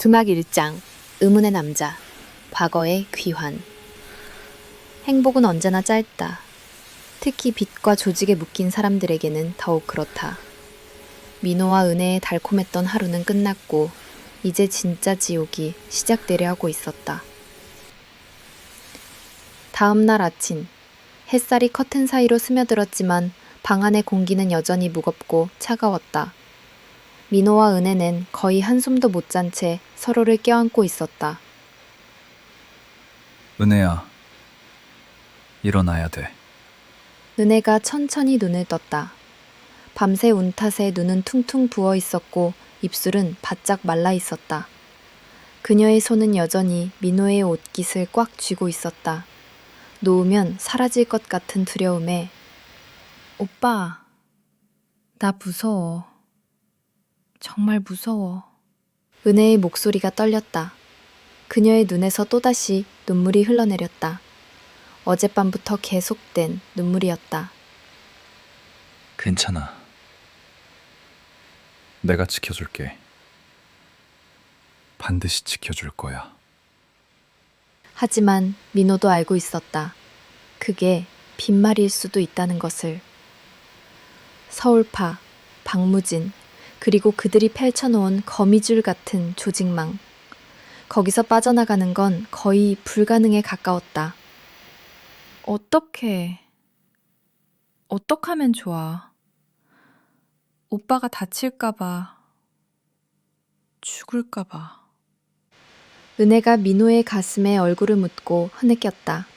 두막 1장 의문의 남자 과거의 귀환. 행복은 언제나 짧다. 특히 빚과 조직에 묶인 사람들에게는 더욱 그렇다. 민호와 은혜의 달콤했던 하루는 끝났고 이제 진짜 지옥이 시작되려 하고 있었다. 다음 날 아침, 햇살이 커튼 사이로 스며들었지만 방 안의 공기는 여전히 무겁고 차가웠다. 민호와 은혜는 거의 한숨도 못 잔 채 서로를 껴안고 있었다. 은혜야, 일어나야 돼. 은혜가 천천히 눈을 떴다. 밤새 운 탓에 눈은 퉁퉁 부어 있었고 입술은 바짝 말라 있었다. 그녀의 손은 여전히 민호의 옷깃을 꽉 쥐고 있었다. 놓으면 사라질 것 같은 두려움에 오빠, 나 무서워. 정말 무서워. 은혜의 목소리가 떨렸다. 그녀의 눈에서 또다시 눈물이 흘러내렸다. 어젯밤부터 계속된 눈물이었다. 괜찮아. 내가 지켜줄게. 반드시 지켜줄 거야. 하지만 민호도 알고 있었다. 그게 빈말일 수도 있다는 것을. 서울파, 박무진, 그리고 그들이 펼쳐놓은 거미줄 같은 조직망. 거기서 빠져나가는 건 거의 불가능에 가까웠다. 어떻게 하면 좋아? 오빠가 다칠까봐, 죽을까봐. 은혜가 민호의 가슴에 얼굴을 묻고 흐느꼈다.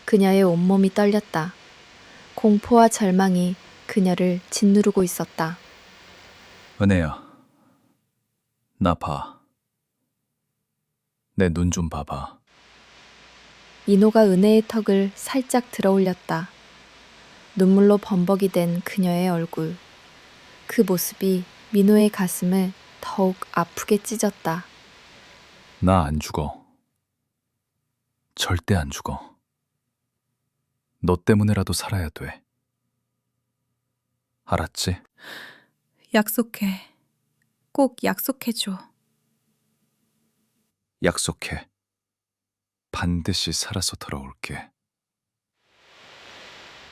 그녀의 온몸이 떨렸다. 공포와 절망이 그녀를 짓누르고 있었다. 은혜야, 나 봐. 내 눈 좀 봐봐. 민호가 은혜의 턱을 살짝 들어올렸다. 눈물로 범벅이 된 그녀의 얼굴. 그 모습이 민호의 가슴을 더욱 아프게 찢었다. 나 안 죽어. 절대 안 죽어. 너 때문에라도 살아야 돼. 알았지? 약속해. 꼭 약속해줘. 약속해. 반드시 살아서 돌아올게.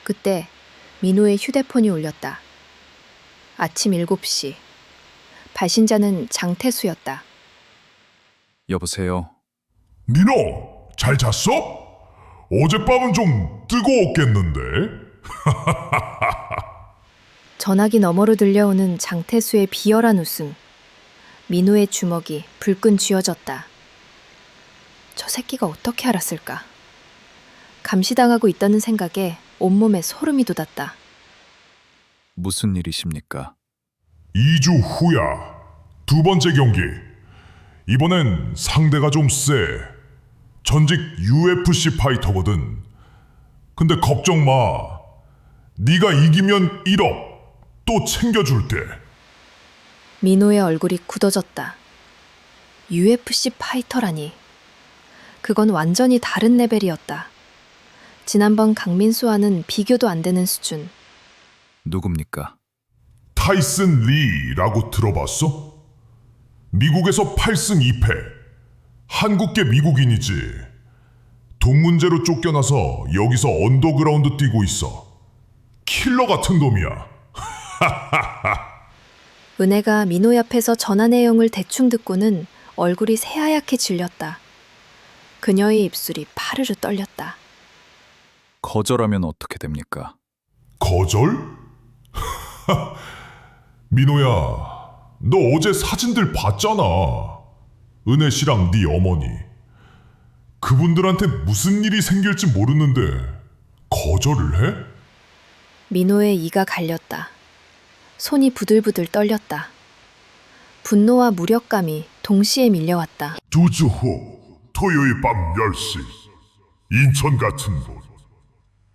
그때 민호의 휴대폰이 울렸다. 아침 7시. 발신자는 장태수였다. 여보세요? 민호, 잘 잤어? 어젯밤은 좀 뜨거웠겠는데? 전화기 너머로 들려오는 장태수의 비열한 웃음. 민호의 주먹이 불끈 쥐어졌다. 저 새끼가 어떻게 알았을까? 감시당하고 있다는 생각에 온몸에 소름이 돋았다. 무슨 일이십니까? 2주 후야. 두 번째 경기. 이번엔 상대가 좀 세. 전직 UFC 파이터거든. 근데 걱정 마. 네가 이기면 1억 또 챙겨줄게. 민호의 얼굴이 굳어졌다. UFC 파이터라니. 그건 완전히 다른 레벨이었다. 지난번 강민수와는 비교도 안 되는 수준. 누굽니까? 타이슨 리라고 들어봤어? 미국에서 8승 2패. 한국계 미국인이지. 돈 문제로 쫓겨나서 여기서 언더그라운드 뛰고 있어. 킬러 같은 놈이야. 은혜가 민호 옆에서 전화 내용을 대충 듣고는 얼굴이 새하얗게 질렸다. 그녀의 입술이 파르르 떨렸다. 거절하면 어떻게 됩니까? 거절? 민호야, 너 어제 사진들 봤잖아. 은혜 씨랑 네 어머니. 그분들한테 무슨 일이 생길지 모르는데 거절을 해? 민호의 이가 갈렸다. 손이 부들부들 떨렸다. 분노와 무력감이 동시에 밀려왔다. 2주 후 토요일 밤 10시 인천 같은 곳.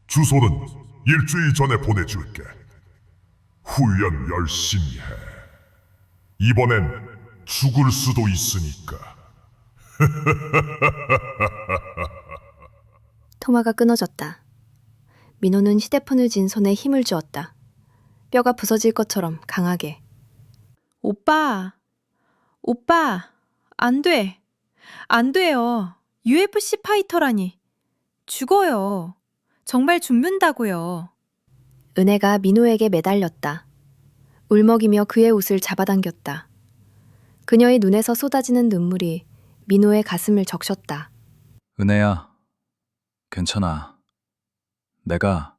주소는 일주일 전에 보내줄게. 훈련 열심히 해. 이번엔 죽을 수도 있으니까. 통화가 끊어졌다. 민호는 휴대폰을 쥔 손에 힘을 주었다. 뼈가 부서질 것처럼 강하게. 오빠! 안 돼. 안 돼요. UFC 파이터라니. 죽어요. 정말 죽는다고요. 은혜가 민호에게 매달렸다. 울먹이며 그의 옷을 잡아당겼다. 그녀의 눈에서 쏟아지는 눈물이 민호의 가슴을 적셨다. 은혜야, 괜찮아. 내가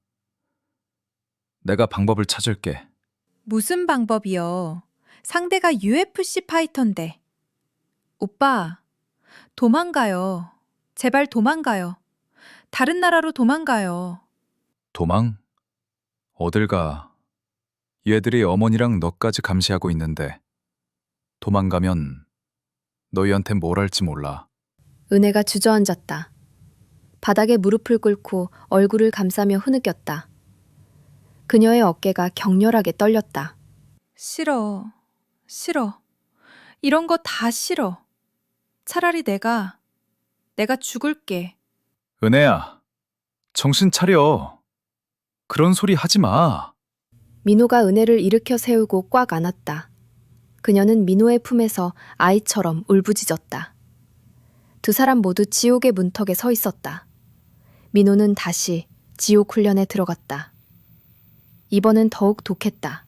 방법을 찾을게. 무슨 방법이요? 상대가 UFC 파이터인데. 오빠, 도망가요. 제발 도망가요. 다른 나라로 도망가요. 도망? 어딜 가? 얘들이 어머니랑 너까지 감시하고 있는데 도망가면 너희한테 뭘 할지 몰라. 은혜가 주저앉았다. 바닥에 무릎을 꿇고 얼굴을 감싸며 흐느꼈다. 그녀의 어깨가 격렬하게 떨렸다. 싫어. 싫어. 이런 거 다 싫어. 차라리 내가 죽을게. 은혜야, 정신 차려. 그런 소리 하지 마. 민호가 은혜를 일으켜 세우고 꽉 안았다. 그녀는 민호의 품에서 아이처럼 울부짖었다. 두 사람 모두 지옥의 문턱에 서 있었다. 민호는 다시 지옥 훈련에 들어갔다. 이번은 더욱 독했다.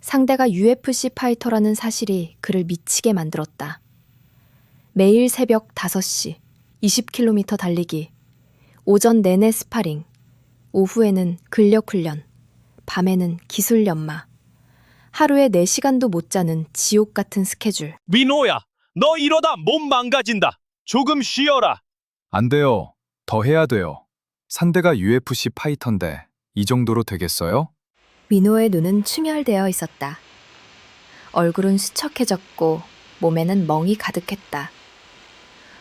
상대가 UFC 파이터라는 사실이 그를 미치게 만들었다. 매일 새벽 5시, 20km 달리기, 오전 내내 스파링, 오후에는 근력 훈련, 밤에는 기술 연마. 하루에 4시간도 못 자는 지옥 같은 스케줄. 민호야, 너 이러다 몸 망가진다. 조금 쉬어라. 안 돼요. 더 해야 돼요. 상대가 UFC 파이터인데 이 정도로 되겠어요? 민호의 눈은 충혈되어 있었다. 얼굴은 수척해졌고 몸에는 멍이 가득했다.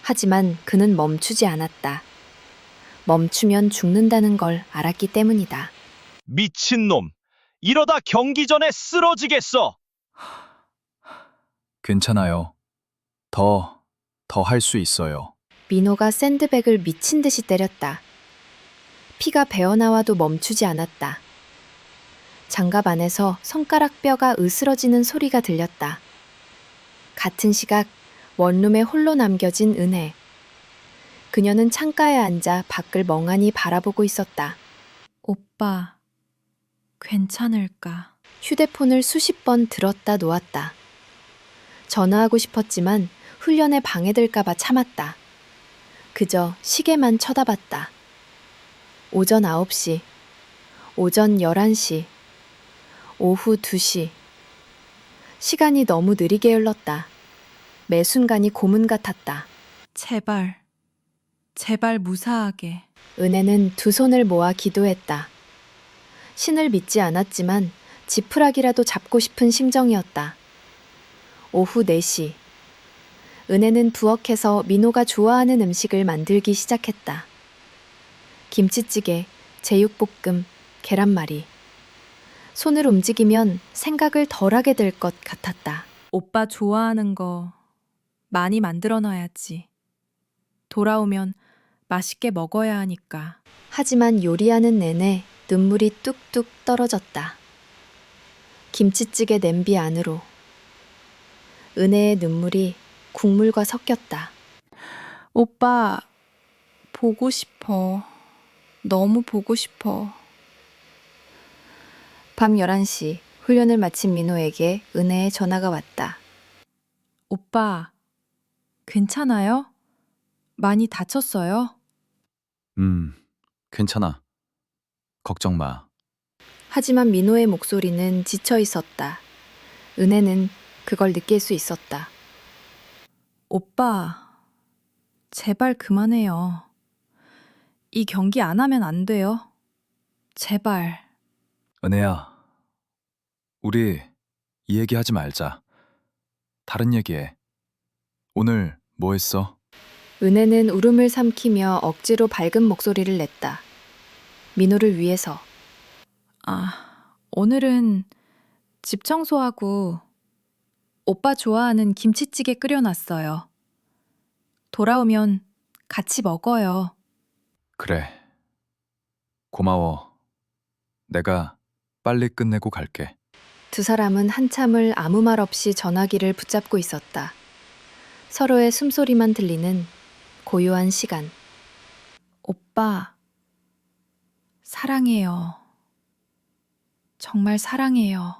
하지만 그는 멈추지 않았다. 멈추면 죽는다는 걸 알았기 때문이다. 미친놈. 이러다 경기 전에 쓰러지겠어. 괜찮아요. 더 할 수 있어요. 민호가 샌드백을 미친 듯이 때렸다. 피가 배어나와도 멈추지 않았다. 장갑 안에서 손가락 뼈가 으스러지는 소리가 들렸다. 같은 시각 원룸에 홀로 남겨진 은혜. 그녀는 창가에 앉아 밖을 멍하니 바라보고 있었다. 오빠, 괜찮을까? 휴대폰을 수십 번 들었다 놓았다. 전화하고 싶었지만 훈련에 방해될까봐 참았다. 그저 시계만 쳐다봤다. 오전 9시, 오전 11시, 오후 2시. 시간이 너무 느리게 흘렀다. 매 순간이 고문 같았다. 제발, 제발 무사하게. 은혜는 두 손을 모아 기도했다. 신을 믿지 않았지만 지푸라기라도 잡고 싶은 심정이었다. 오후 4시. 은혜는 부엌에서 민호가 좋아하는 음식을 만들기 시작했다. 김치찌개, 제육볶음, 계란말이. 손을 움직이면 생각을 덜하게 될 것 같았다. 오빠 좋아하는 거 많이 만들어 놔야지. 돌아오면 맛있게 먹어야 하니까. 하지만 요리하는 내내 눈물이 뚝뚝 떨어졌다. 김치찌개 냄비 안으로. 은혜의 눈물이 국물과 섞였다. 오빠, 보고 싶어. 너무 보고 싶어. 밤 11시 훈련을 마친 민호에게 은혜의 전화가 왔다. 오빠, 괜찮아요? 많이 다쳤어요? 괜찮아. 걱정 마. 하지만 민호의 목소리는 지쳐 있었다. 은혜는 그걸 느낄 수 있었다. 오빠, 제발 그만해요. 이 경기 안 하면 안 돼요. 제발. 은혜야, 우리 이 얘기 하지 말자. 다른 얘기해. 오늘 뭐 했어? 은혜는 울음을 삼키며 억지로 밝은 목소리를 냈다. 민호를 위해서. 오늘은 집 청소하고 오빠 좋아하는 김치찌개 끓여놨어요. 돌아오면 같이 먹어요. 그래. 고마워. 내가 빨리 끝내고 갈게. 두 사람은 한참을 아무 말 없이 전화기를 붙잡고 있었다. 서로의 숨소리만 들리는 고요한 시간. 오빠, 사랑해요. 정말 사랑해요.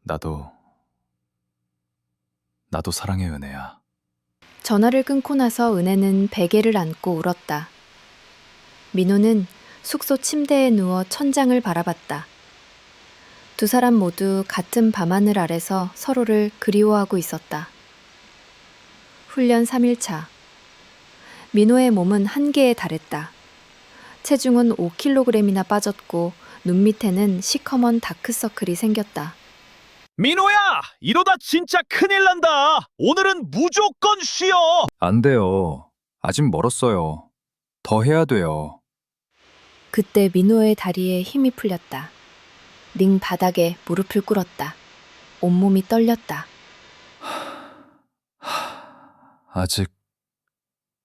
나도 사랑해, 은혜야. 전화를 끊고 나서 은혜는 베개를 안고 울었다. 민호는 숙소 침대에 누워 천장을 바라봤다. 두 사람 모두 같은 밤하늘 아래서 서로를 그리워하고 있었다. 훈련 3일차. 민호의 몸은 한계에 달했다. 체중은 5kg이나 빠졌고 눈 밑에는 시커먼 다크서클이 생겼다. 민호야, 이러다 진짜 큰일 난다. 오늘은 무조건 쉬어. 안 돼요. 아직 멀었어요. 더 해야 돼요. 그때 민호의 다리에 힘이 풀렸다. 링 바닥에 무릎을 꿇었다. 온몸이 떨렸다.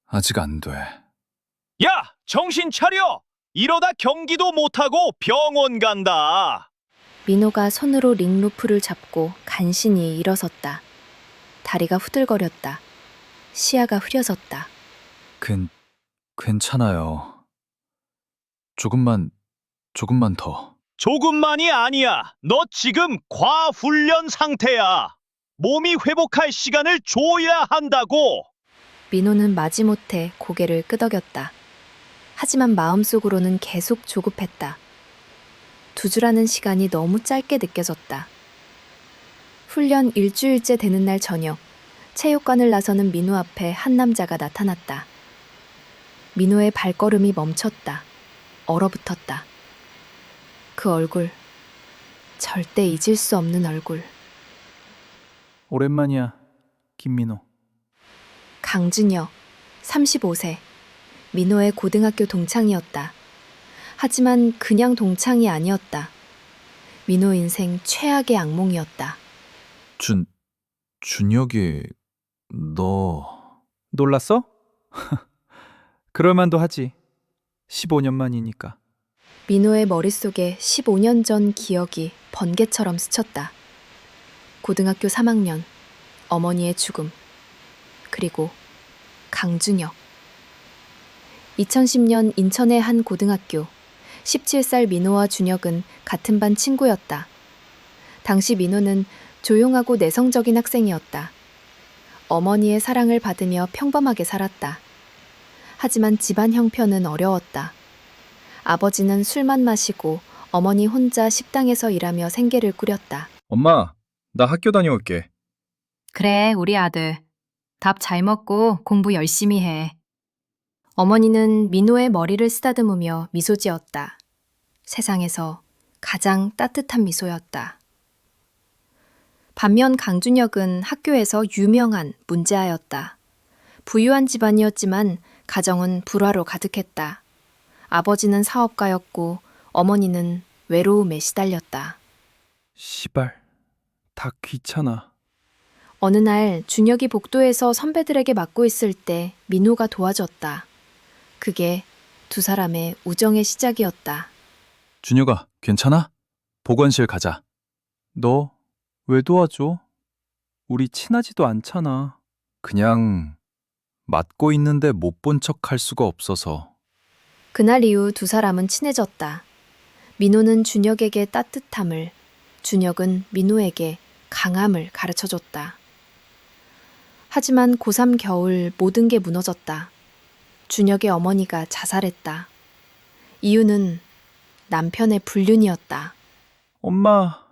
아직 안 돼. 야, 정신 차려. 이러다 경기도 못하고 병원 간다. 민호가 손으로 링루프를 잡고 간신히 일어섰다. 다리가 후들거렸다. 시야가 흐려졌다. 괜찮아요. 조금만 더. 조금만이 아니야. 너 지금 과훈련 상태야. 몸이 회복할 시간을 줘야 한다고. 민호는 마지못해 고개를 끄덕였다. 하지만 마음속으로는 계속 조급했다. 2주라는 시간이 너무 짧게 느껴졌다. 훈련 일주일째 되는 날 저녁, 체육관을 나서는 민호 앞에 한 남자가 나타났다. 민호의 발걸음이 멈췄다. 얼어붙었다. 그 얼굴, 절대 잊을 수 없는 얼굴. 오랜만이야, 김민호. 강준혁, 35세. 민호의 고등학교 동창이었다. 하지만 그냥 동창이 아니었다. 민호 인생 최악의 악몽이었다. 준혁이, 너... 놀랐어? 그럴만도 하지. 15년 만이니까. 민호의 머릿속에 15년 전 기억이 번개처럼 스쳤다. 고등학교 3학년, 어머니의 죽음, 그리고 강준혁. 2010년 인천의 한 고등학교. 17살 민호와 준혁은 같은 반 친구였다. 당시 민호는 조용하고 내성적인 학생이었다. 어머니의 사랑을 받으며 평범하게 살았다. 하지만 집안 형편은 어려웠다. 아버지는 술만 마시고 어머니 혼자 식당에서 일하며 생계를 꾸렸다. 엄마, 나 학교 다녀올게. 그래, 우리 아들. 밥 잘 먹고 공부 열심히 해. 어머니는 민호의 머리를 쓰다듬으며 미소 지었다. 세상에서 가장 따뜻한 미소였다. 반면 강준혁은 학교에서 유명한 문제아였다. 부유한 집안이었지만 가정은 불화로 가득했다. 아버지는 사업가였고 어머니는 외로움에 시달렸다. 시발, 다 귀찮아. 어느 날 준혁이 복도에서 선배들에게 맡고 있을 때 민호가 도와줬다. 그게 두 사람의 우정의 시작이었다. 준혁아, 괜찮아? 보건실 가자. 너 왜 도와줘? 우리 친하지도 않잖아. 그냥 맡고 있는데 못 본 척 할 수가 없어서. 그날 이후 두 사람은 친해졌다. 민호는 준혁에게 따뜻함을, 준혁은 민호에게 강함을 가르쳐줬다. 하지만 고3 겨울 모든 게 무너졌다. 준혁의 어머니가 자살했다. 이유는 남편의 불륜이었다. 엄마,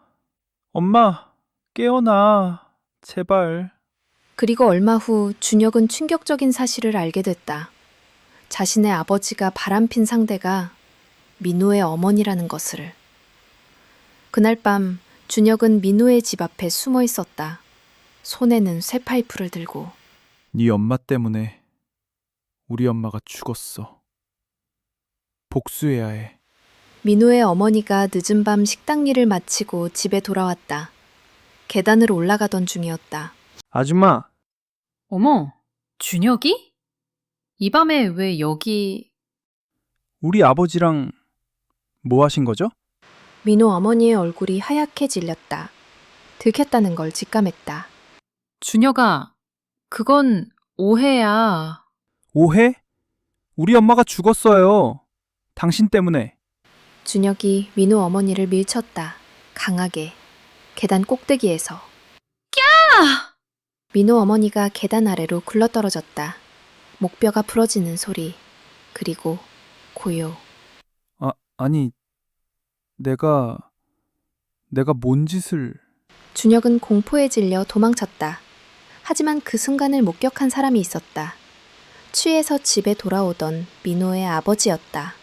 깨어나. 제발. 그리고 얼마 후 준혁은 충격적인 사실을 알게 됐다. 자신의 아버지가 바람핀 상대가 민호의 어머니라는 것을. 그날 밤 준혁은 민호의 집 앞에 숨어 있었다. 손에는 쇠파이프를 들고. 네 엄마 때문에 우리 엄마가 죽었어. 복수해야 해. 민호의 어머니가 늦은 밤 식당 일을 마치고 집에 돌아왔다. 계단을 올라가던 중이었다. 아줌마, 어머, 준혁이? 이 밤에 왜 여기... 우리 아버지랑 뭐 하신 거죠? 민호 어머니의 얼굴이 하얗게 질렸다. 들켰다는 걸 직감했다. 준혁아, 그건 오해야. 오해? 우리 엄마가 죽었어요. 당신 때문에. 준혁이 민호 어머니를 밀쳤다. 강하게. 계단 꼭대기에서. 민호 어머니가 계단 아래로 굴러떨어졌다. 목뼈가 부러지는 소리. 그리고 고요. 아니, 내가 뭔 짓을... 준혁은 공포에 질려 도망쳤다. 하지만 그 순간을 목격한 사람이 있었다. 취해서 집에 돌아오던 민호의 아버지였다.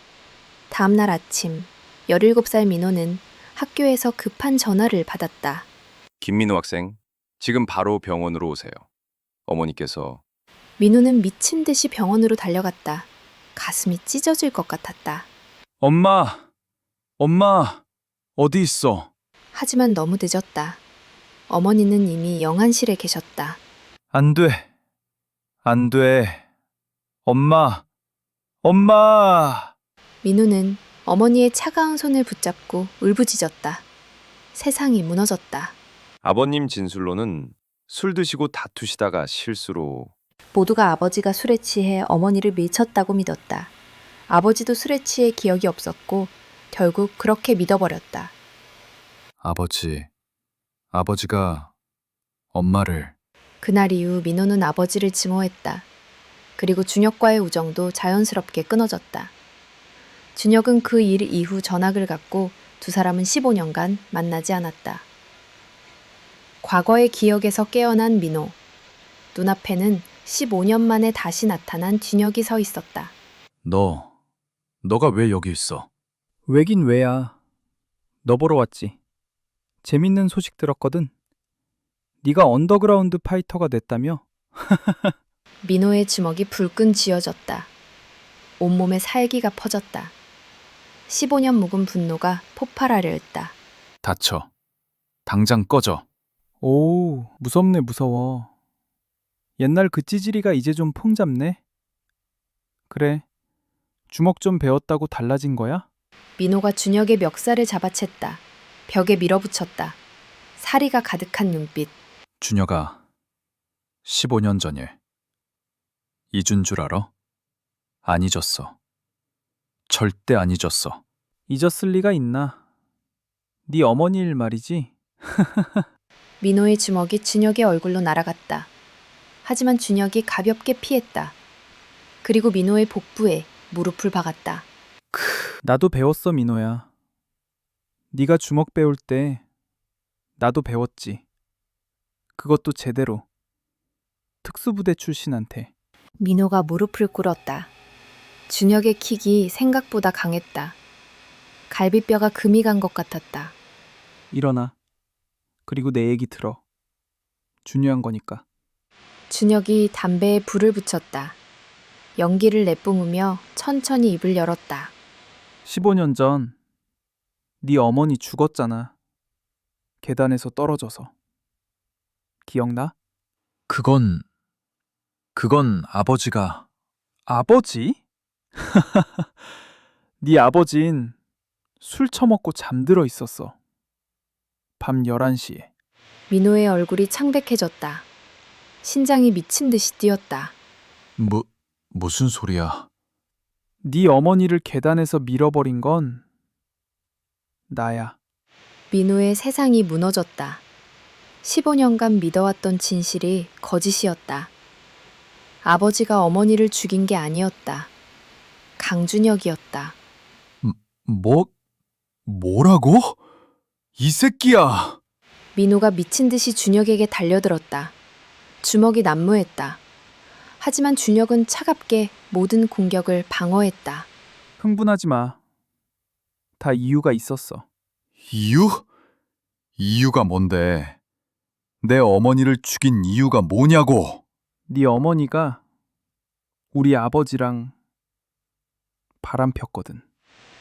다음날 아침, 17살 민호는 학교에서 급한 전화를 받았다. 김민호 학생, 지금 바로 병원으로 오세요. 어머니께서 민호는 미친 듯이 병원으로 달려갔다. 가슴이 찢어질 것 같았다. 엄마, 어디 있어? 하지만 너무 늦었다. 어머니는 이미 영안실에 계셨다. 안 돼. 엄마. 민호는 어머니의 차가운 손을 붙잡고 울부짖었다. 세상이 무너졌다. 아버님 진술로는 술 드시고 다투시다가 실수로 모두가 아버지가 술에 취해 어머니를 밀쳤다고 믿었다. 아버지도 술에 취해 기억이 없었고 결국 그렇게 믿어버렸다. 아버지가 엄마를... 그날 이후 민호는 아버지를 증오했다. 그리고 준혁과의 우정도 자연스럽게 끊어졌다. 준혁은 그 일 이후 전학을 갔고 두 사람은 15년간 만나지 않았다. 과거의 기억에서 깨어난 민호. 눈앞에는 15년 만에 다시 나타난 준혁이 서 있었다. 너가 왜 여기 있어? 왜긴 왜야. 너 보러 왔지. 재밌는 소식 들었거든. 네가 언더그라운드 파이터가 됐다며? 민호의 주먹이 불끈 쥐어졌다. 온몸에 살기가 퍼졌다. 15년 묵은 분노가 폭발하려 했다. 닥쳐. 당장 꺼져. 오, 무섭네, 무서워. 옛날 그 찌질이가 이제 좀 폼 잡네. 그래, 주먹 좀 배웠다고 달라진 거야? 민호가 준혁의 멱살을 잡아챘다. 벽에 밀어붙였다. 사리가 가득한 눈빛. 준혁아, 15년 전일 잊은 줄 알아? 안 잊었어. 절대 안 잊었어. 잊었을 리가 있나? 네 어머니 일 말이지? 민호의 주먹이 준혁의 얼굴로 날아갔다. 하지만 준혁이 가볍게 피했다. 그리고 민호의 복부에 무릎을 박았다. 나도 배웠어, 민호야. 네가 주먹 배울 때 나도 배웠지. 그것도 제대로. 특수부대 출신한테. 민호가 무릎을 꿇었다. 준혁의 킥이 생각보다 강했다. 갈비뼈가 금이 간 것 같았다. 일어나. 그리고 내 얘기 들어. 중요한 거니까. 준혁이 담배에 불을 붙였다. 연기를 내뿜으며 천천히 입을 열었다. 15년 전 네 어머니 죽었잖아. 계단에서 떨어져서. 기억나? 그건 아버지가... 아버지? 네 아버진 술 처먹고 잠들어 있었어. 밤 11시에. 민호의 얼굴이 창백해졌다. 심장이 미친 듯이 뛰었다. 무슨 소리야? 네 어머니를 계단에서 밀어버린 건 나야. 민호의 세상이 무너졌다. 15년간 믿어왔던 진실이 거짓이었다. 아버지가 어머니를 죽인 게 아니었다. 강준혁이었다. 뭐라고? 이 새끼야! 민호가 미친 듯이 준혁에게 달려들었다. 주먹이 난무했다. 하지만 준혁은 차갑게 모든 공격을 방어했다. 흥분하지 마. 다 이유가 있었어. 이유? 이유가 뭔데? 내 어머니를 죽인 이유가 뭐냐고? 네 어머니가 우리 아버지랑 바람 폈거든.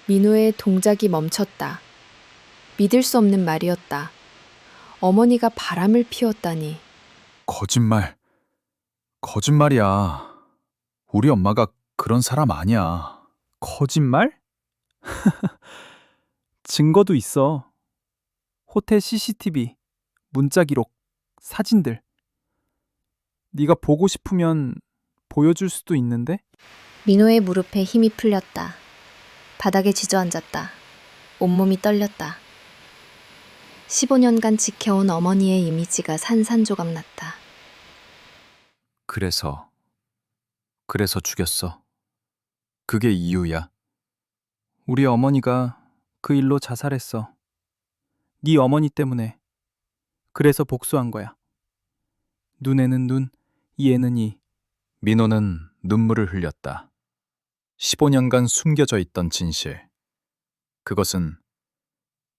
민호의 동작이 멈췄다. 믿을 수 없는 말이었다. 어머니가 바람을 피웠다니. 거짓말이야. 우리 엄마가 그런 사람 아니야. 거짓말? 증거도 있어. 호텔 CCTV, 문자 기록, 사진들. 네가 보고 싶으면 보여줄 수도 있는데? 민호의 무릎에 힘이 풀렸다. 바닥에 지저앉았다. 온몸이 떨렸다. 15년간 지켜온 어머니의 이미지가 산산조각 났다. 그래서 죽였어. 그게 이유야. 우리 어머니가 그 일로 자살했어. 네 어머니 때문에. 그래서 복수한 거야. 눈에는 눈, 이에는 이. 민호는 눈물을 흘렸다. 15년간 숨겨져 있던 진실. 그것은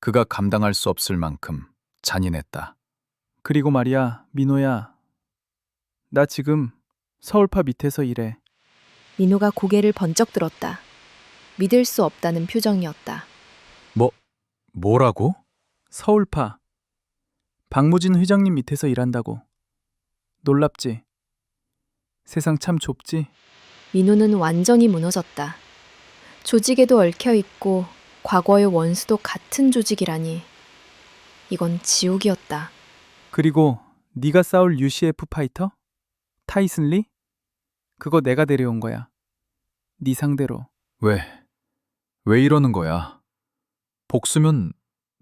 그가 감당할 수 없을 만큼 잔인했다. 그리고 말이야, 민호야. 나 지금 서울파 밑에서 일해. 민호가 고개를 번쩍 들었다. 믿을 수 없다는 표정이었다. 뭐라고? 서울파. 박무진 회장님 밑에서 일한다고. 놀랍지? 세상 참 좁지? 민호는 완전히 무너졌다. 조직에도 얽혀있고 과거의 원수도 같은 조직이라니. 이건 지옥이었다. 그리고 네가 싸울 UCF 파이터? 타이슨 리? 그거 내가 데려온 거야. 네 상대로. 왜 이러는 거야? 복수면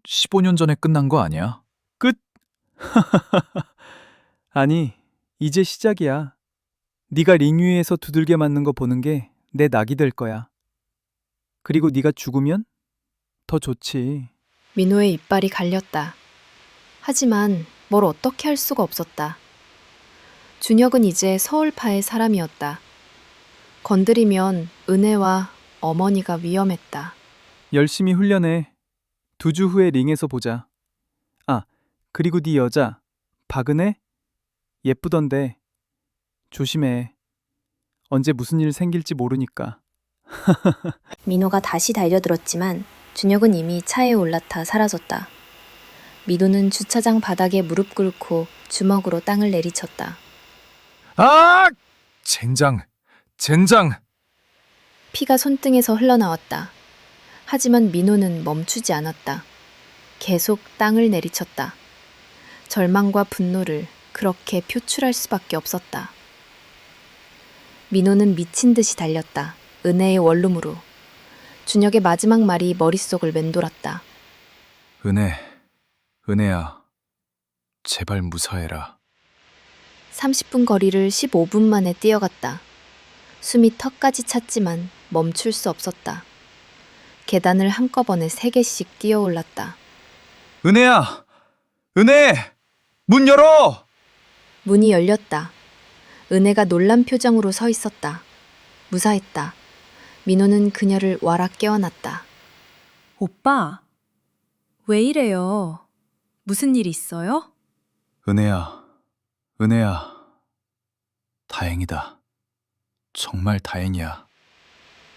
15년 전에 끝난 거 아니야? 끝! 아니, 이제 시작이야. 네가 링 위에서 두들겨 맞는 거 보는 게 내 낙이 될 거야. 그리고 네가 죽으면 더 좋지. 민호의 이빨이 갈렸다. 하지만 뭘 어떻게 할 수가 없었다. 준혁은 이제 서울파의 사람이었다. 건드리면 은혜와 어머니가 위험했다. 열심히 훈련해. 2주 후에 링에서 보자. 아, 그리고 네 여자 박은혜? 예쁘던데. 조심해. 언제 무슨 일 생길지 모르니까. 민호가 다시 달려들었지만 준혁은 이미 차에 올라타 사라졌다. 민호는 주차장 바닥에 무릎 꿇고 주먹으로 땅을 내리쳤다. 아! 젠장! 피가 손등에서 흘러나왔다. 하지만 민호는 멈추지 않았다. 계속 땅을 내리쳤다. 절망과 분노를 그렇게 표출할 수밖에 없었다. 민호는 미친 듯이 달렸다. 은혜의 원룸으로. 준혁의 마지막 말이 머릿속을 맴돌았다. 은혜야. 제발 무사해라. 30분 거리를 15분 만에 뛰어갔다. 숨이 턱까지 찼지만 멈출 수 없었다. 계단을 한꺼번에 3개씩 뛰어 올랐다. 은혜야! 은혜! 문 열어! 문이 열렸다. 은혜가 놀란 표정으로 서 있었다. 무사했다. 민호는 그녀를 와락 깨어났다. 오빠, 왜 이래요? 무슨 일 있어요? 은혜야. 다행이다. 정말 다행이야.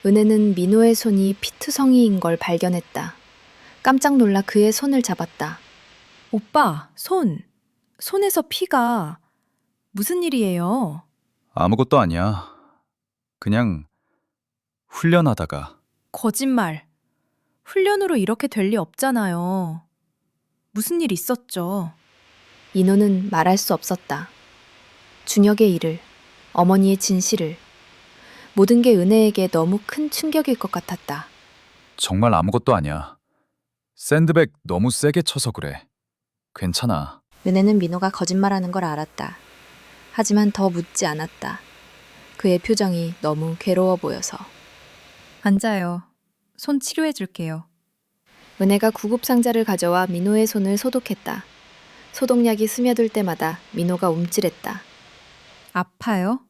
은혜는 민호의 손이 피투성이인 걸 발견했다. 깜짝 놀라 그의 손을 잡았다. 오빠, 손에서 피가. 무슨 일이에요? 아무것도 아니야. 그냥 훈련하다가. 거짓말. 훈련으로 이렇게 될 리 없잖아요. 무슨 일 있었죠? 민호는 말할 수 없었다. 준혁의 일을, 어머니의 진실을, 모든 게 은혜에게 너무 큰 충격일 것 같았다. 정말 아무것도 아니야. 샌드백 너무 세게 쳐서 그래. 괜찮아. 은혜는 민호가 거짓말하는 걸 알았다. 하지만 더 묻지 않았다. 그의 표정이 너무 괴로워 보여서. 앉아요. 손 치료해 줄게요. 은혜가 구급상자를 가져와 민호의 손을 소독했다. 소독약이 스며들 때마다 민호가 움찔했다. 아파요?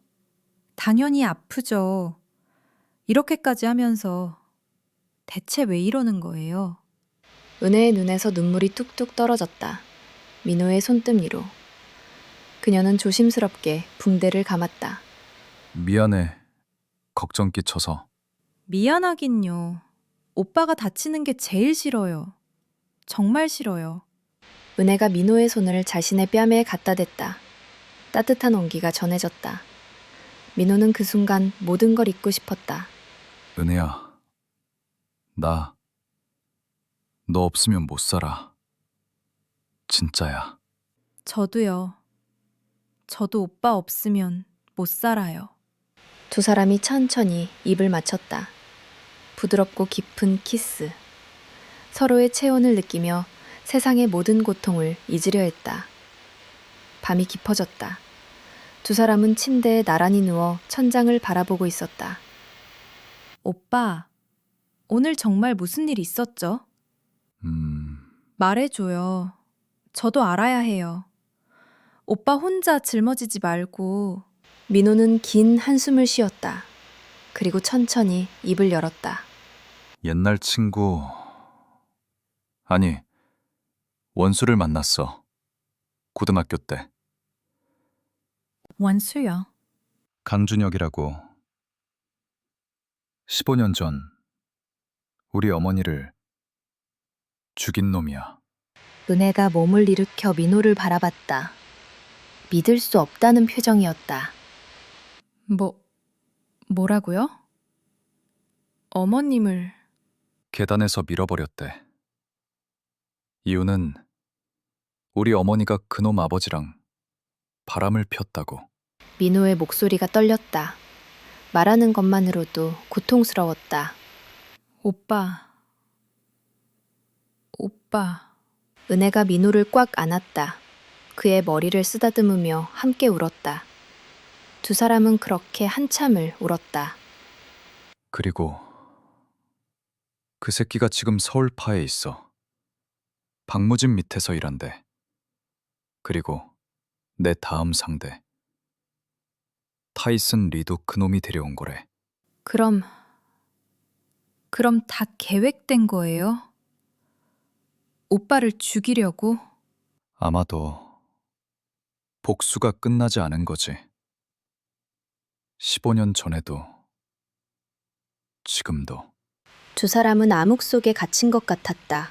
당연히 아프죠. 이렇게까지 하면서 대체 왜 이러는 거예요? 은혜의 눈에서 눈물이 뚝뚝 떨어졌다. 민호의 손등 위로. 그녀는 조심스럽게 붕대를 감았다. 미안해. 걱정 끼쳐서. 미안하긴요. 오빠가 다치는 게 제일 싫어요. 정말 싫어요. 은혜가 민호의 손을 자신의 뺨에 갖다 댔다. 따뜻한 온기가 전해졌다. 민호는 그 순간 모든 걸 잊고 싶었다. 은혜야. 너 없으면 못 살아. 진짜야. 저도요. 저도 오빠 없으면 못 살아요. 두 사람이 천천히 입을 맞췄다. 부드럽고 깊은 키스. 서로의 체온을 느끼며 세상의 모든 고통을 잊으려 했다. 밤이 깊어졌다. 두 사람은 침대에 나란히 누워 천장을 바라보고 있었다. 오빠, 오늘 정말 무슨 일 있었죠? 말해줘요. 저도 알아야 해요. 오빠 혼자 짊어지지 말고. 민호는 긴 한숨을 쉬었다. 그리고 천천히 입을 열었다. 옛날 친구. 아니, 원수를 만났어. 고등학교 때. 원수요. 강준혁이라고. 15년 전 우리 어머니를 죽인 놈이야. 은혜가 몸을 일으켜 민호를 바라봤다. 믿을 수 없다는 표정이었다. 뭐라고요? 어머님을. 계단에서 밀어버렸대. 이유는 우리 어머니가 그놈 아버지랑 바람을 폈다고. 민호의 목소리가 떨렸다. 말하는 것만으로도 고통스러웠다. 오빠. 은혜가 민호를 꽉 안았다. 그의 머리를 쓰다듬으며 함께 울었다. 두 사람은 그렇게 한참을 울었다. 그리고 그 새끼가 지금 서울파에 있어. 박무진 밑에서 일한대. 그리고 내 다음 상대 타이슨 리도 그놈이 데려온 거래. 그럼 다 계획된 거예요? 오빠를 죽이려고? 아마도 복수가 끝나지 않은 거지. 15년 전에도 지금도. 두 사람은 암흑 속에 갇힌 것 같았다.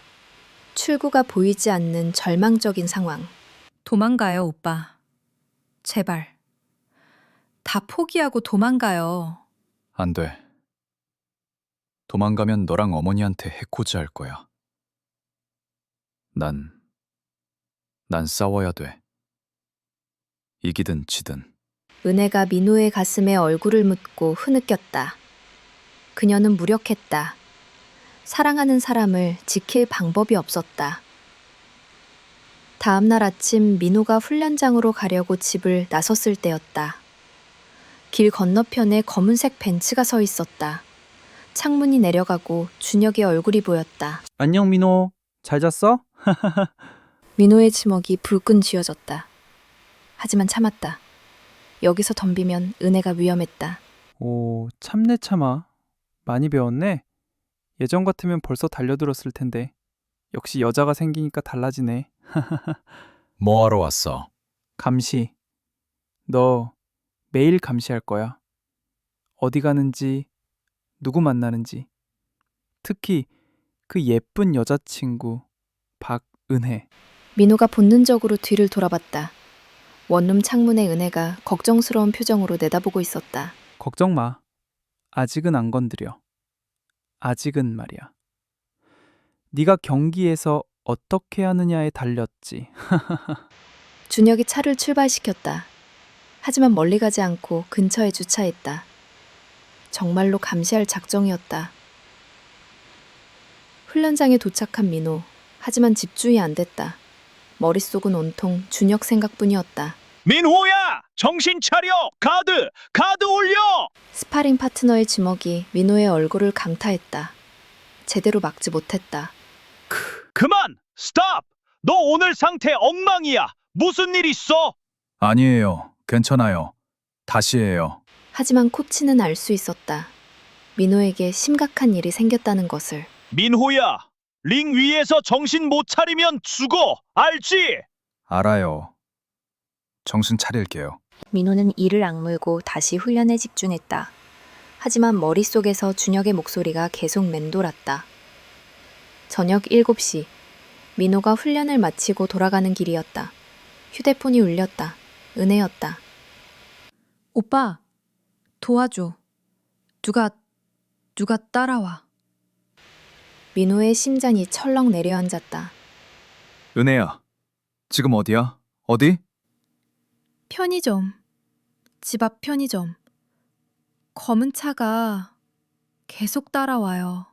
출구가 보이지 않는 절망적인 상황. 도망가요, 오빠. 제발. 다 포기하고 도망가요. 안 돼. 도망가면 너랑 어머니한테 해코지 할 거야. 난 싸워야 돼. 이기든 지든. 은혜가 민호의 가슴에 얼굴을 묻고 흐느꼈다. 그녀는 무력했다. 사랑하는 사람을 지킬 방법이 없었다. 다음 날 아침 민호가 훈련장으로 가려고 집을 나섰을 때였다. 길 건너편에 검은색 벤츠가 서 있었다. 창문이 내려가고 준혁의 얼굴이 보였다. 안녕 민호. 잘 잤어? 민호의 지목이 불끈 쥐어졌다. 하지만 참았다. 여기서 덤비면 은혜가 위험했다. 오, 참네 참아. 많이 배웠네. 예전 같으면 벌써 달려들었을 텐데. 역시 여자가 생기니까 달라지네. 뭐하러 왔어? 감시. 너 매일 감시할 거야. 어디 가는지, 누구 만나는지. 특히 그 예쁜 여자친구 박은혜. 민호가 본능적으로 뒤를 돌아봤다. 원룸 창문에 은혜가 걱정스러운 표정으로 내다보고 있었다. 걱정 마. 아직은 안 건드려. 아직은 말이야. 네가 경기에서 어떻게 하느냐에 달렸지. 준혁이 차를 출발시켰다. 하지만 멀리 가지 않고 근처에 주차했다. 정말로 감시할 작정이었다. 훈련장에 도착한 민호. 하지만 집중이 안 됐다. 머릿속은 온통 준혁 생각뿐이었다. 민호야! 정신 차려! 가드 올려! 스파링 파트너의 주먹이 민호의 얼굴을 강타했다. 제대로 막지 못했다. 그만! 스탑! 너 오늘 상태 엉망이야! 무슨 일 있어? 아니에요. 괜찮아요. 다시 해요. 하지만 코치는 알 수 있었다. 민호에게 심각한 일이 생겼다는 것을. 민호야! 링 위에서 정신 못 차리면 죽어! 알지? 알아요. 정신 차릴게요. 민호는 이를 악물고 다시 훈련에 집중했다. 하지만 머릿속에서 준혁의 목소리가 계속 맴돌았다. 저녁 7시, 민호가 훈련을 마치고 돌아가는 길이었다. 휴대폰이 울렸다. 은혜였다. 오빠, 도와줘. 누가 따라와. 민호의 심장이 철렁 내려앉았다. 은혜야, 지금 어디야? 어디? 편의점. 집 앞 편의점. 검은 차가 계속 따라와요.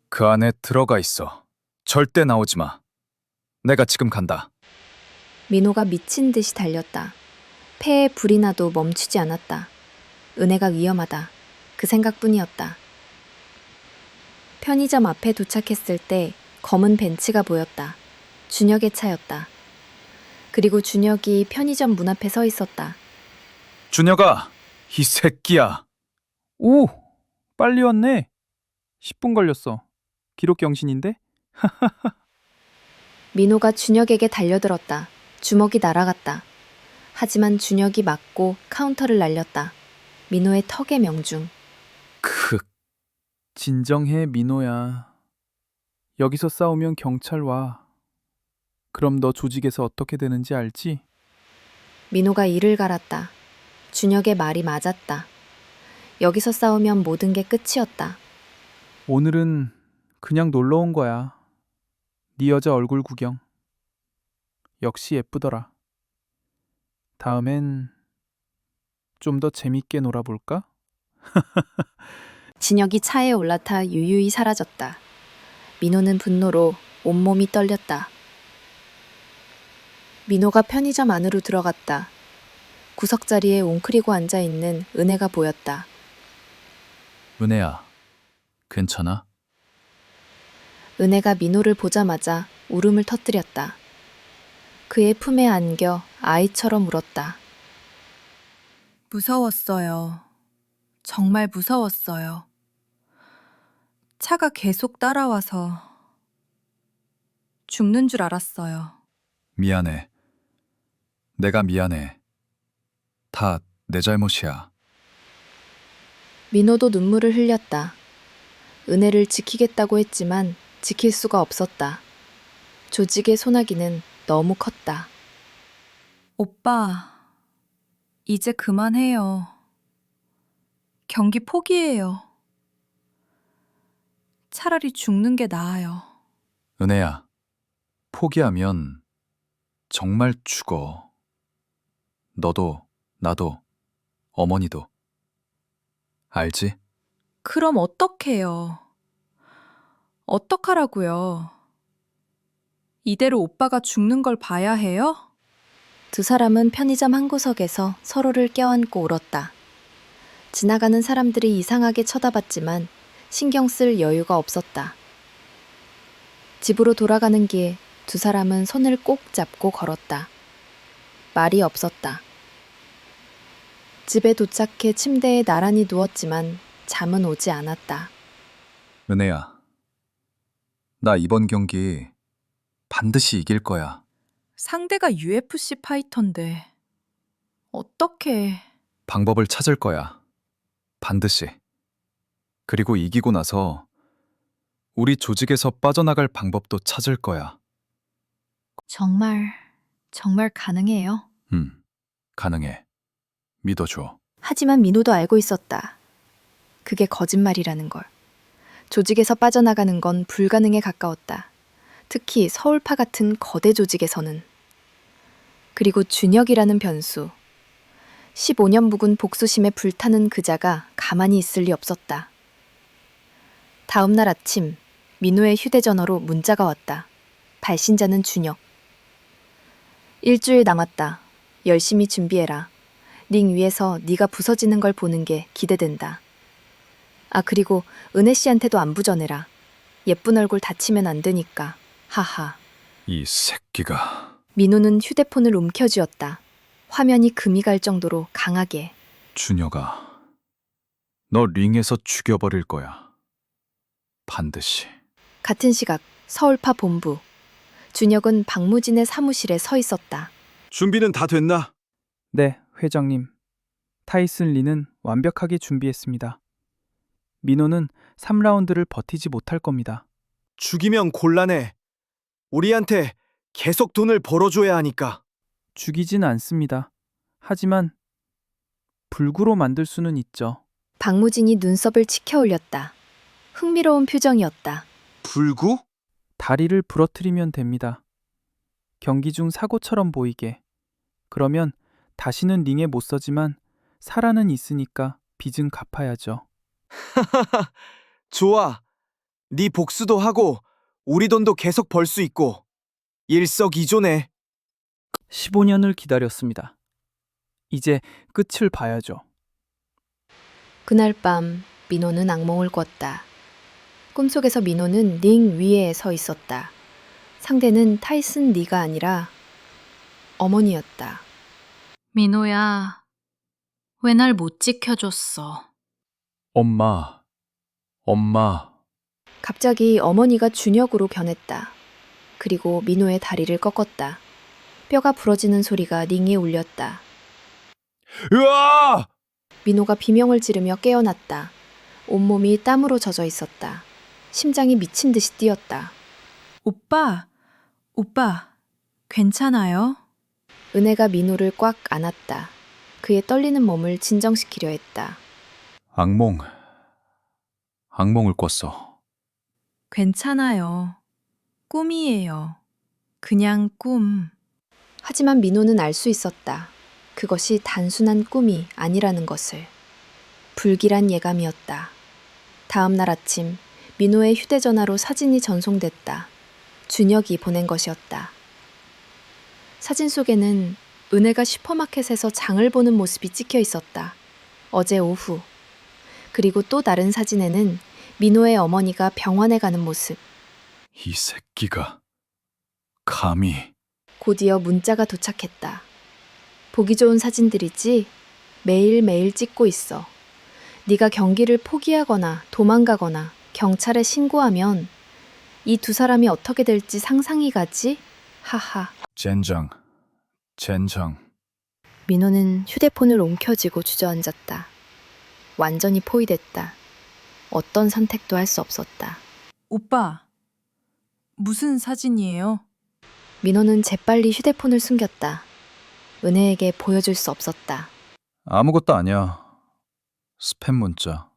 그 안에 들어가 있어. 절대 나오지 마. 내가 지금 간다. 민호가 미친 듯이 달렸다. 폐에 불이 나도 멈추지 않았다. 은혜가 위험하다. 그 생각뿐이었다. 편의점 앞에 도착했을 때 검은 벤츠가 보였다. 준혁의 차였다. 그리고 준혁이 편의점 문 앞에 서 있었다. 준혁아, 이 새끼야. 오! 빨리 왔네. 10분 걸렸어. 기록 경신인데? 민호가 준혁에게 달려들었다. 주먹이 날아갔다. 하지만 준혁이 맞고 카운터를 날렸다. 민호의 턱의 명중. 진정해, 민호야. 여기서 싸우면 경찰 와. 그럼 너 조직에서 어떻게 되는지 알지? 민호가 이를 갈았다. 준혁의 말이 맞았다. 여기서 싸우면 모든 게 끝이었다. 오늘은 그냥 놀러 온 거야. 네 여자 얼굴 구경. 역시 예쁘더라. 다음엔 좀 더 재밌게 놀아볼까? 진혁이 차에 올라타 유유히 사라졌다. 민호는 분노로 온몸이 떨렸다. 민호가 편의점 안으로 들어갔다. 구석자리에 웅크리고 앉아있는 은혜가 보였다. 은혜야, 괜찮아? 은혜가 민호를 보자마자 울음을 터뜨렸다. 그의 품에 안겨 아이처럼 울었다. 무서웠어요. 정말 무서웠어요. 차가 계속 따라와서 죽는 줄 알았어요. 미안해. 내가 미안해. 다 내 잘못이야. 민호도 눈물을 흘렸다. 은혜를 지키겠다고 했지만 지킬 수가 없었다. 조직의 소나기는 너무 컸다. 오빠, 이제 그만해요. 경기 포기해요. 차라리 죽는 게 나아요. 은혜야, 포기하면 정말 죽어. 너도, 나도, 어머니도. 알지? 그럼 어떡해요? 어떡하라고요? 이대로 오빠가 죽는 걸 봐야 해요? 두 사람은 편의점 한 구석에서 서로를 껴안고 울었다. 지나가는 사람들이 이상하게 쳐다봤지만 신경 쓸 여유가 없었다. 집으로 돌아가는 길 두 사람은 손을 꼭 잡고 걸었다. 말이 없었다. 집에 도착해 침대에 나란히 누웠지만 잠은 오지 않았다. 은혜야, 나 이번 경기 반드시 이길 거야. 상대가 UFC 파이터인데 어떻게... 방법을 찾을 거야. 반드시. 그리고 이기고 나서 우리 조직에서 빠져나갈 방법도 찾을 거야. 정말 가능해요? 가능해. 믿어줘. 하지만 민호도 알고 있었다. 그게 거짓말이라는 걸. 조직에서 빠져나가는 건 불가능에 가까웠다. 특히 서울파 같은 거대 조직에서는. 그리고 준혁이라는 변수. 15년 묵은 복수심에 불타는 그자가 가만히 있을 리 없었다. 다음 날 아침 민호의 휴대전화로 문자가 왔다. 발신자는 준혁. 일주일 남았다. 열심히 준비해라. 링 위에서 네가 부서지는 걸 보는 게 기대된다. 아, 그리고 은혜 씨한테도 안부 전해라. 예쁜 얼굴 다치면 안 되니까. 하하. 이 새끼가. 민호는 휴대폰을 움켜쥐었다. 화면이 금이 갈 정도로 강하게. 준혁아, 너 링에서 죽여버릴 거야. 반드시. 같은 시각 서울파 본부. 준혁은 박무진의 사무실에 서 있었다. 준비는 다 됐나? 네, 회장님. 타이슨 리는 완벽하게 준비했습니다. 민호는 3라운드를 버티지 못할 겁니다. 죽이면 곤란해. 우리한테 계속 돈을 벌어줘야 하니까. 죽이진 않습니다. 하지만 불구로 만들 수는 있죠. 박무진이 눈썹을 치켜 올렸다. 흥미로운 표정이었다. 불구? 다리를 부러뜨리면 됩니다. 경기 중 사고처럼 보이게. 그러면 다시는 링에 못 서지만 사라는 있으니까 빚은 갚아야죠. 좋아. 네 복수도 하고 우리 돈도 계속 벌 수 있고 일석이조네. 15년을 기다렸습니다. 이제 끝을 봐야죠. 그날 밤 민호는 악몽을 꿨다. 꿈속에서 민호는 링 위에 서 있었다. 상대는 타이슨 리가 아니라 어머니였다. 민호야, 왜 날 못 지켜줬어? 엄마, 엄마. 갑자기 어머니가 준혁으로 변했다. 그리고 민호의 다리를 꺾었다. 뼈가 부러지는 소리가 링에 울렸다. 으아! 민호가 비명을 지르며 깨어났다. 온몸이 땀으로 젖어 있었다. 심장이 미친 듯이 뛰었다. 오빠, 괜찮아요? 은혜가 민호를 꽉 안았다. 그의 떨리는 몸을 진정시키려 했다. 악몽을 꿨어. 괜찮아요. 꿈이에요. 그냥 꿈. 하지만 민호는 알 수 있었다. 그것이 단순한 꿈이 아니라는 것을. 불길한 예감이었다. 다음 날 아침 민호의 휴대전화로 사진이 전송됐다. 준혁이 보낸 것이었다. 사진 속에는 은혜가 슈퍼마켓에서 장을 보는 모습이 찍혀 있었다. 어제 오후. 그리고 또 다른 사진에는 민호의 어머니가 병원에 가는 모습. 이 새끼가 감히. 곧이어 문자가 도착했다. 보기 좋은 사진들이지? 매일매일 찍고 있어. 네가 경기를 포기하거나 도망가거나 경찰에 신고하면 이 두 사람이 어떻게 될지 상상이 가지? 하하. 젠장. 민호는 휴대폰을 옮켜쥐고 주저앉았다. 완전히 포위됐다. 어떤 선택도 할 수 없었다. 오빠, 무슨 사진이에요? 민호는 재빨리 휴대폰을 숨겼다. 은혜에게 보여줄 수 없었다. 아무것도 아니야. 스팸 문자.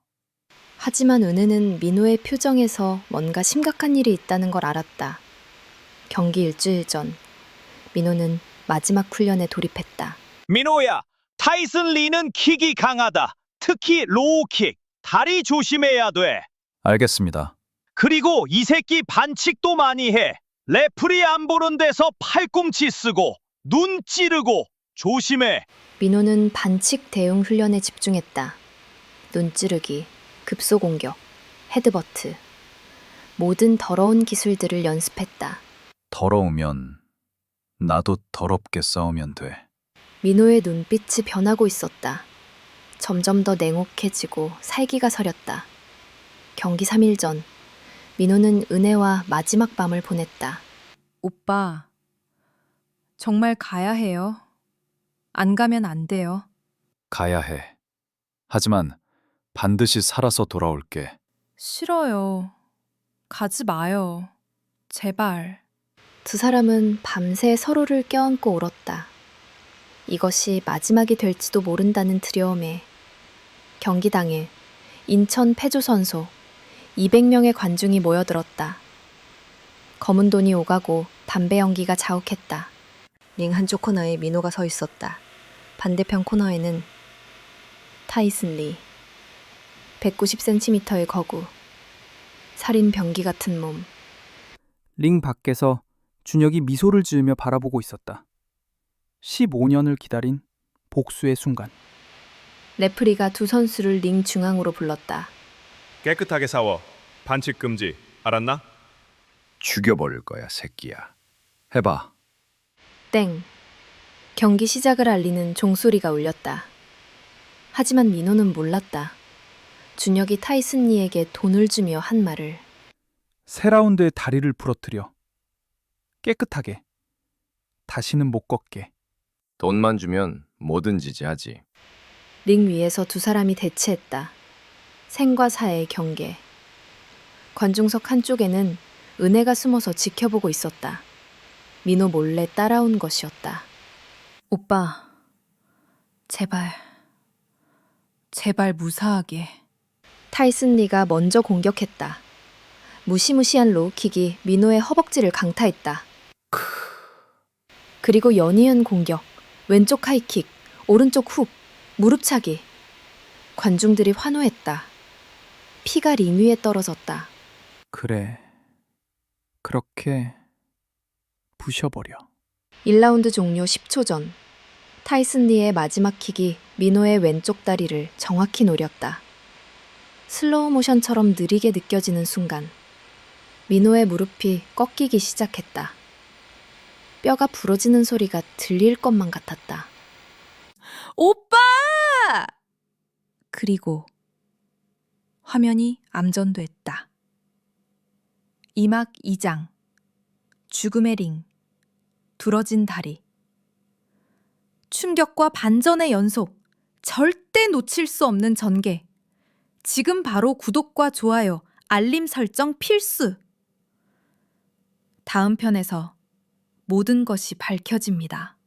하지만 은혜는 민호의 표정에서 뭔가 심각한 일이 있다는 걸 알았다. 경기 일주일 전, 민호는 마지막 훈련에 돌입했다. 민호야, 타이슨 리는 킥이 강하다. 특히 로우킥. 다리 조심해야 돼. 알겠습니다. 그리고 이 새끼 반칙도 많이 해. 레프리 안 보는 데서 팔꿈치 쓰고 눈 찌르고 조심해. 민호는 반칙 대응 훈련에 집중했다. 눈찌르기, 급소공격, 헤드버트. 모든 더러운 기술들을 연습했다. 더러우면 나도 더럽게 싸우면 돼. 민호의 눈빛이 변하고 있었다. 점점 더 냉혹해지고 살기가 서렸다. 경기 3일 전, 민호는 은혜와 마지막 밤을 보냈다. 오빠, 정말 가야 해요. 안 가면 안 돼요. 가야 해. 하지만 반드시 살아서 돌아올게. 싫어요. 가지 마요. 제발. 두 사람은 밤새 서로를 껴안고 울었다. 이것이 마지막이 될지도 모른다는 두려움에. 경기 당일 인천 패조선소 200명의 관중이 모여들었다. 검은 돈이 오가고 담배 연기가 자욱했다. 링 한쪽 코너에 민호가 서 있었다. 반대편 코너에는 타이슨 리. 190cm의 거구. 살인 병기 같은 몸. 링 밖에서 준혁이 미소를 지으며 바라보고 있었다. 15년을 기다린 복수의 순간. 레프리가 두 선수를 링 중앙으로 불렀다. 깨끗하게 싸워. 반칙 금지. 알았나? 죽여버릴 거야, 새끼야. 해봐. 땡. 경기 시작을 알리는 종소리가 울렸다. 하지만 민호는 몰랐다. 준혁이 타이슨 리에게 돈을 주며 한 말을. 세 라운드에 다리를 부러뜨려. 깨끗하게. 다시는 못 걷게. 돈만 주면 뭐든지 하지. 링 위에서 두 사람이 대치했다. 생과 사의 경계. 관중석 한쪽에는 은혜가 숨어서 지켜보고 있었다. 민호 몰래 따라온 것이었다. 오빠, 제발 무사하게. 타이슨 리가 먼저 공격했다. 무시무시한 로우킥이 민호의 허벅지를 강타했다. 그리고 연이은 공격, 왼쪽 하이킥, 오른쪽 훅, 무릎차기. 관중들이 환호했다. 피가 링 위에 떨어졌다. 그래. 그렇게 부셔버려. 1라운드 종료 10초 전. 타이슨 리의 마지막 킥이 민호의 왼쪽 다리를 정확히 노렸다. 슬로우 모션처럼 느리게 느껴지는 순간 민호의 무릎이 꺾이기 시작했다. 뼈가 부러지는 소리가 들릴 것만 같았다. 오빠! 그리고 화면이 암전됐다. 2막 2장. 죽음의 링. 부러진 다리. 충격과 반전의 연속. 절대 놓칠 수 없는 전개. 지금 바로 구독과 좋아요, 알림 설정 필수. 다음 편에서 모든 것이 밝혀집니다.